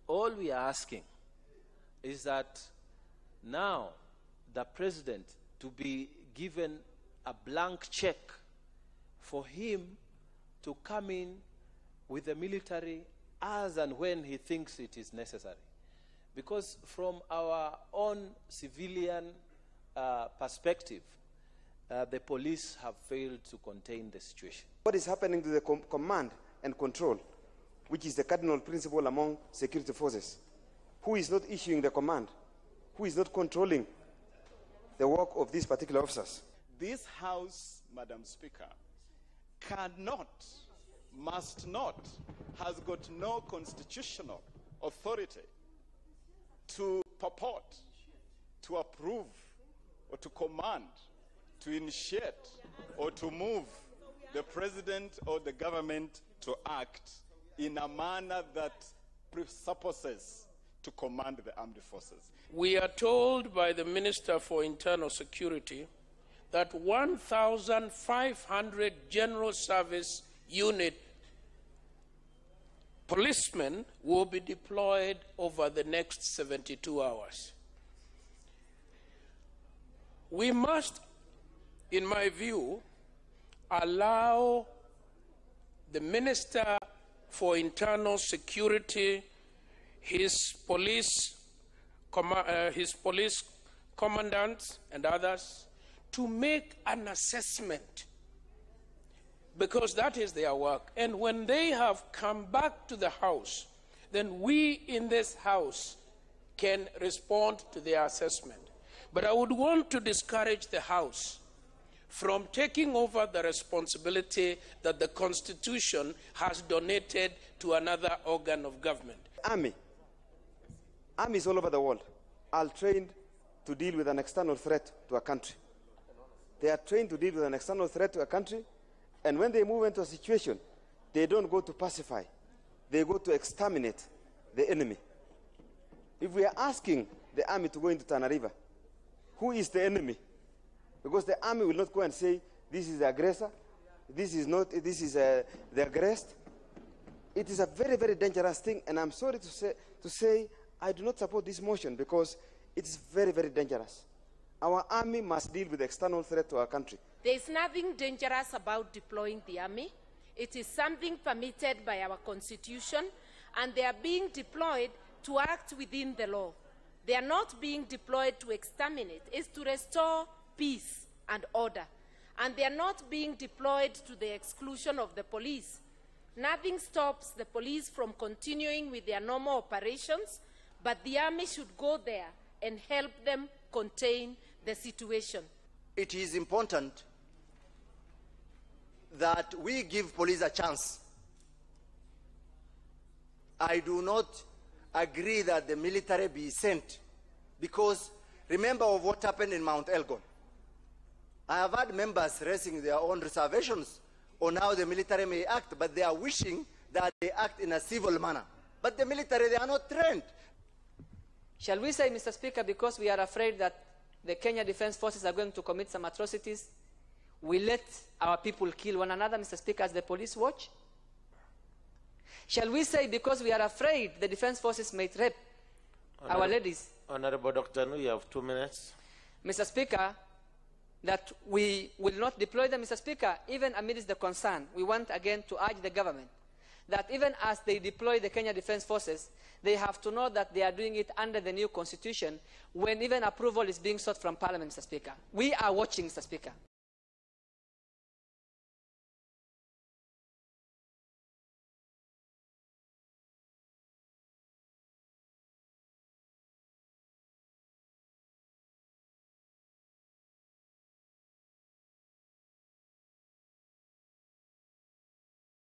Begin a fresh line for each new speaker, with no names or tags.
All we are asking is that now the president to be given a blank check for him to come in with the military as and when he thinks it is necessary. Because from our own civilian perspective, the police have failed to contain the situation.
What is happening to the command and control, which is the cardinal principle among security forces? Who is not issuing the command? Who is not controlling the work of these particular officers?
This House, Madam Speaker, cannot, must not, has got no constitutional authority to purport, to approve, or to command, to initiate, or to move the president or the government to act in a manner that presupposes to command the armed forces.
We are told by the Minister for Internal Security that 1,500 General Service Unit policemen will be deployed over the next 72 hours. We must, in my view, allow the Minister for Internal Security, his police commandants and others to make an assessment, because that is their work. And when they have come back to the House, then we in this House can respond to their assessment. But I would want to discourage the House from taking over the responsibility that the Constitution has donated to another organ of government.
Armies all over the world are trained to deal with an external threat to a country. They are trained to deal with an external threat to a country, and when they move into a situation, they don't go to pacify. They go to exterminate the enemy. If we are asking the army to go into Tana River, who is the enemy? Because the army will not go and say, this is the aggressor, this is the aggressed. It is a very, very dangerous thing, and I'm sorry to say I do not support this motion because it is very, very dangerous. Our army must deal with the external threat to our country.
There is nothing dangerous about deploying the army. It is something permitted by our Constitution, and they are being deployed to act within the law. They are not being deployed to exterminate. It's to restore peace and order. And they are not being deployed to the exclusion of the police. Nothing stops the police from continuing with their normal operations, but the army should go there and help them contain the situation.
It is important that we give police a chance. I do not agree that the military be sent, because remember of what happened in Mount Elgon. I have had members raising their own reservations on how the military may act, but they are wishing that they act in a civil manner. But the military, they are not trained.
Shall we say, Mr. Speaker, because we are afraid that the Kenya Defense Forces are going to commit some atrocities, we let our people kill one another, Mr. Speaker, as the police watch? Shall we say, because we are afraid the Defense Forces may rape our ladies?
Honorable Dr. Nu, you have 2 minutes.
Mr. Speaker, that we will not deploy them, Mr. Speaker, even amidst the concern. We want again to urge the government that even as they deploy the Kenya Defense Forces, they have to know that they are doing it under the new constitution when even approval is being sought from Parliament, Mr. Speaker. We are watching, Mr. Speaker.